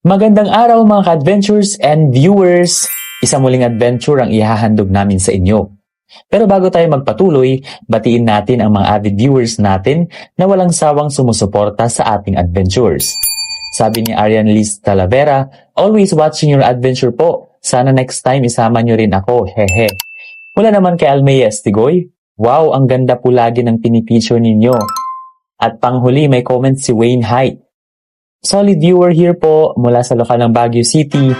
Magandang araw mga ka-adventures and viewers! Isang muling adventure ang ihahandog namin sa inyo. Pero bago tayo magpatuloy, batiin natin ang mga avid viewers natin na walang sawang sumusuporta sa ating adventures. Sabi ni Arian Liz Talavera, always watching your adventure po. Sana next time isama nyo rin ako, hehe. Mula naman kay Almea Estigoy, wow, ang ganda po lagi ng pinipicture ninyo. At panghuli may comment si Wayne Height. Solid viewer here po mula sa lokal ng Baguio City.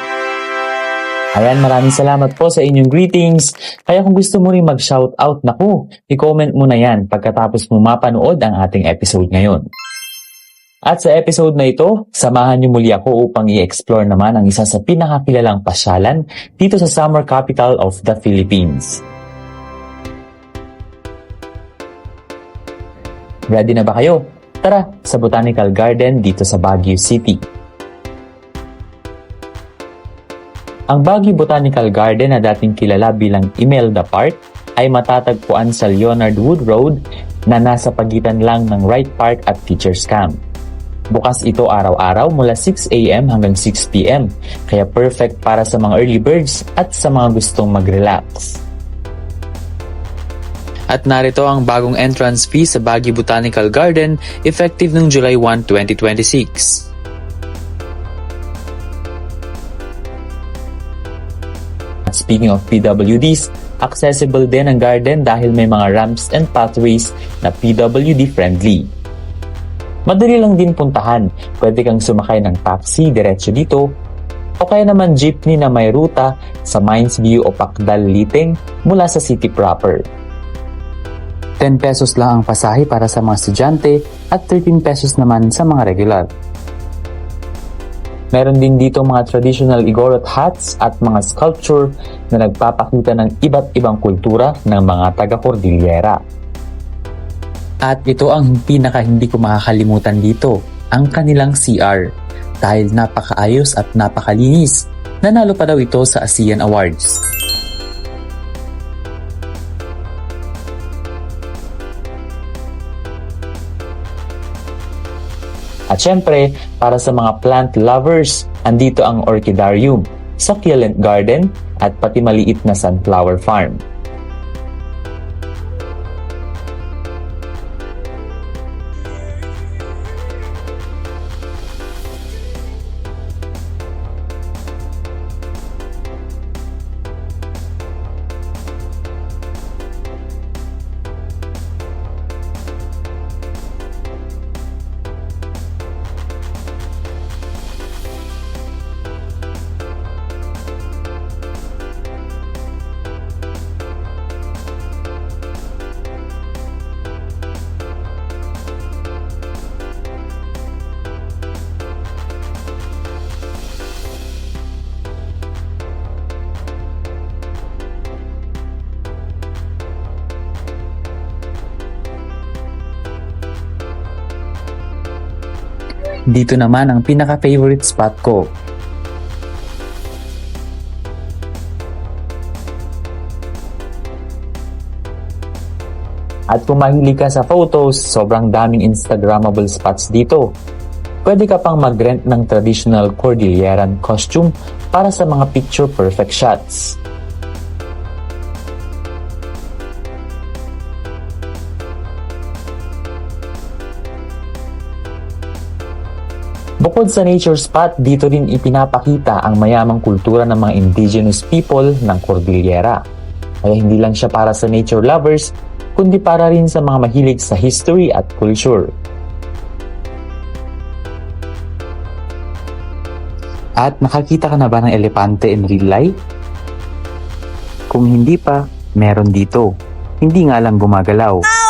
Ayan, maraming salamat po sa inyong greetings. Kaya kung gusto mo rin mag-shoutout, naku, i-comment mo na yan pagkatapos mo mapanood ang ating episode ngayon. At sa episode na ito, samahan niyo muli ako upang i-explore naman ang isa sa pinakakilalang pasyalan dito sa summer capital of the Philippines. Ready na ba kayo? Tara sa Botanical Garden dito sa Baguio City. Ang Baguio Botanical Garden na dating kilala bilang Imelda Park ay matatagpuan sa Leonard Wood Road na nasa pagitan lang ng Wright Park at Teachers Camp. Bukas ito araw-araw mula 6 a.m. hanggang 6 p.m. kaya perfect para sa mga early birds at sa mga gustong mag-relax. At narito ang bagong entrance fee sa Baguio Botanical Garden effective noong July 1, 2026. At speaking of PWDs, accessible din ang garden dahil may mga ramps and pathways na PWD friendly. Madali lang din puntahan, pwede kang sumakay ng taxi diretso dito o kaya naman jeepney na may ruta sa Mines View o Pacdal Liting mula sa city proper. 10 pesos lang ang pasahe para sa mga estudyante at 13 pesos naman sa mga regular. Meron din dito mga traditional Igorot hats at mga sculpture na nagpapakita ng iba't ibang kultura ng mga taga-Cordillera. At ito ang hindi ko makakalimutan dito, ang kanilang CR, dahil napakaayos at napakalinis. Nanalo pa daw ito sa ASEAN Awards. At syempre, para sa mga plant lovers, andito ang Orchidarium, Succulent Garden at pati maliit na sunflower farm. Dito naman ang pinaka-favorite spot ko. At kung mahilig ka sa photos, sobrang daming Instagrammable spots dito. Pwede ka pang mag-rent ng traditional Cordilleran costume para sa mga picture perfect shots. Bukod sa nature spot, dito rin ipinapakita ang mayamang kultura ng mga indigenous people ng Cordillera. Kaya hindi lang siya para sa nature lovers, kundi para rin sa mga mahilig sa history at culture. At nakakita ka na ba ng elepante in real life? Kung hindi pa, meron dito. Hindi nga lang gumagalaw.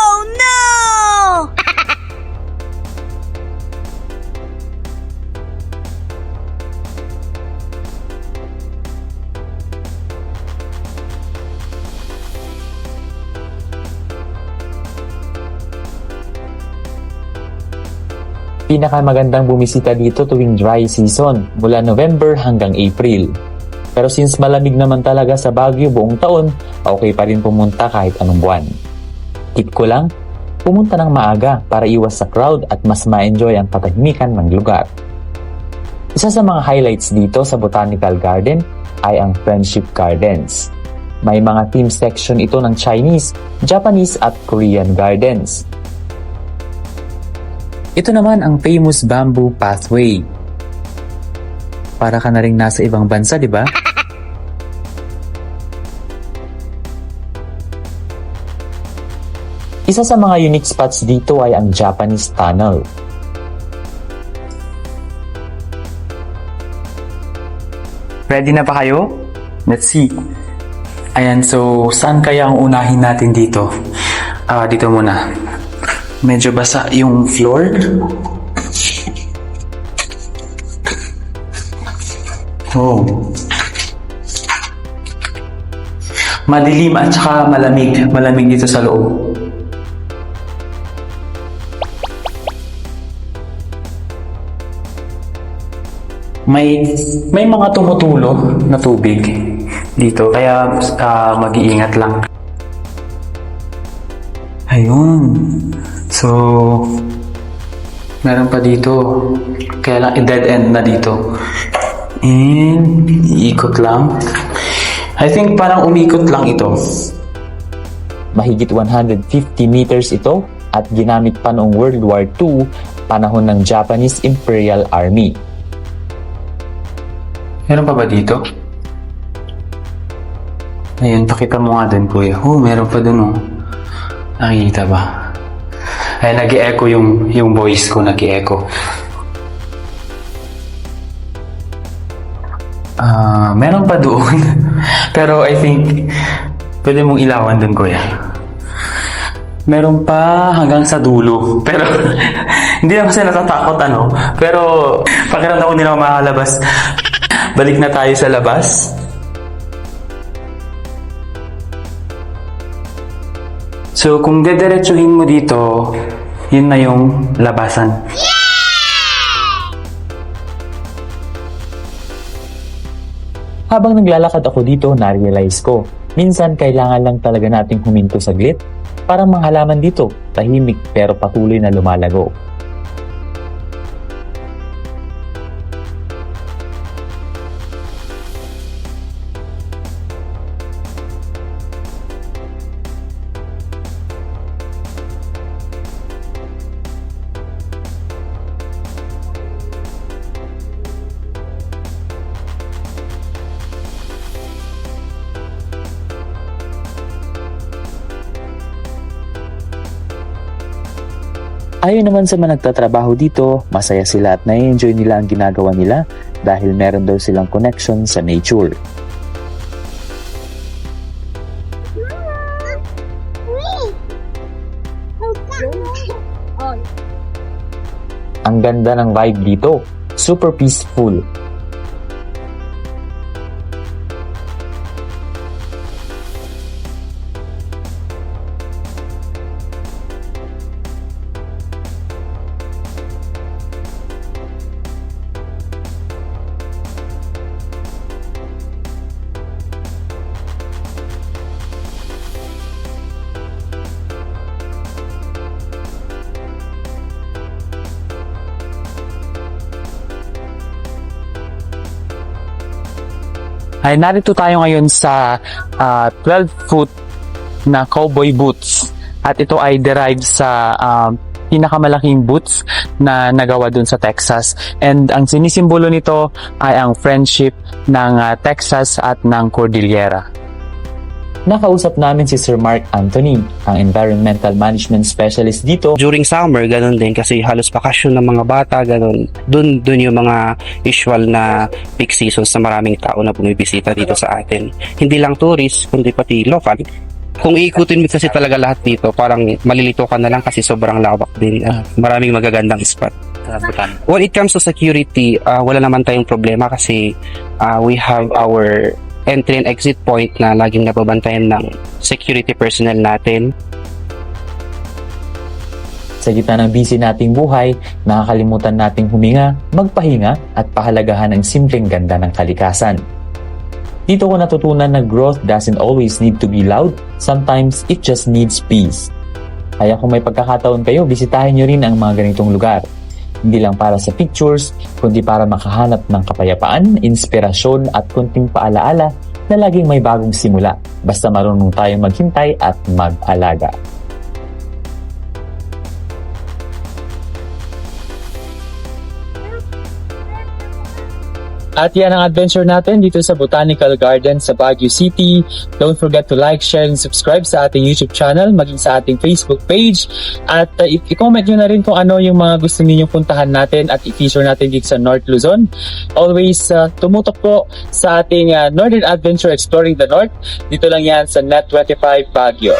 Pinakamagandang bumisita dito tuwing dry season, mula November hanggang April. Pero since malamig naman talaga sa Baguio buong taon, okay pa rin pumunta kahit anong buwan. Tip ko lang, pumunta ng maaga para iwas sa crowd at mas ma-enjoy ang katahimikan ng lugar. Isa sa mga highlights dito sa Botanical Garden ay ang Friendship Gardens. May mga theme section ito ng Chinese, Japanese at Korean gardens. Ito naman ang famous bamboo pathway. Para ka na rin nasa ibang bansa, di ba? Isa sa mga unique spots dito ay ang Japanese Tunnel. Ready na ba kayo? Let's see. Ayan, so saan kaya ang unahin natin dito? Dito muna. Medyo basa yung floor. Oh. Madilim at saka malamig. Malamig dito sa loob. May mga tumutulo na tubig dito, kaya mag-iingat lang. Ayun. So, meron pa dito. Kaya lang i-dead end na dito. And, iikot lang. I think parang umikot lang ito. Mahigit 150 meters ito at ginamit pa noong World War II, panahon ng Japanese Imperial Army. Meron pa ba dito? Ayun, pakita mo nga din, kuya. Oh, meron pa dun, oh. Nakikita ba? Ay, nag-i-echo yung voice ko, nag-i-echo. Meron pa doon. Pero I think, pwede mong ilawan dun, kuya. Meron pa hanggang sa dulo. Pero, hindi naman kasi natatakot, ano. Pero, pakiramdam ko hindi na ako makakalabas. Balik na tayo sa labas. So, kung dediretsuhin mo dito, yun na yung labasan. Habang naglalakad ako dito, na-realize ko, minsan kailangan lang talaga nating huminto saglit para mga halaman dito, tahimik pero patuloy na lumalago. Ayon naman sa mga nagtatrabaho dito, masaya sila at na-enjoy nila ang ginagawa nila dahil meron daw silang connection sa nature. Ang ganda ng vibe dito, super peaceful. Ay, narito tayo ngayon sa 12-foot na cowboy boots. At ito ay derived sa pinakamalaking boots na nagawa dun sa Texas. And ang sinisimbolo nito ay ang friendship ng Texas at ng Cordillera. Nakausap namin si Sir Mark Anthony, ang environmental management specialist dito. During summer, ganun din kasi halos bakasyon ng mga bata, ganun. Dun yung mga usual na peak seasons na maraming tao na bumibisita dito sa atin. Hindi lang tourist, kundi pati local. Kung iikutin mo kasi talaga lahat dito, parang malilito ka na lang kasi sobrang lawak din. Maraming magagandang spot. When it comes to security, wala naman tayong problema kasi we have our entry and exit point na laging nababantayan ng security personnel natin. Sa gitna ng busy nating buhay, nakakalimutan nating huminga, magpahinga at pahalagahan ang simpleng ganda ng kalikasan. Dito ko natutunan na growth doesn't always need to be loud, sometimes it just needs peace. Kaya kung may pagkakataon kayo, bisitahin nyo rin ang mga ganitong lugar. Hindi lang para sa pictures, kundi para makahanap ng kapayapaan, inspirasyon at kunting paalaala na laging may bagong simula basta marunong tayong maghintay at mag-alaga. At yan ang adventure natin dito sa Botanical Garden sa Baguio City. Don't forget to like, share, and subscribe sa ating YouTube channel, maging sa ating Facebook page. At i-comment nyo na rin kung ano yung mga gusto ninyong puntahan natin at i-feature natin dito sa North Luzon. Always tumutok po sa ating Northern Adventure Exploring the North. Dito lang yan sa Net 25 Baguio.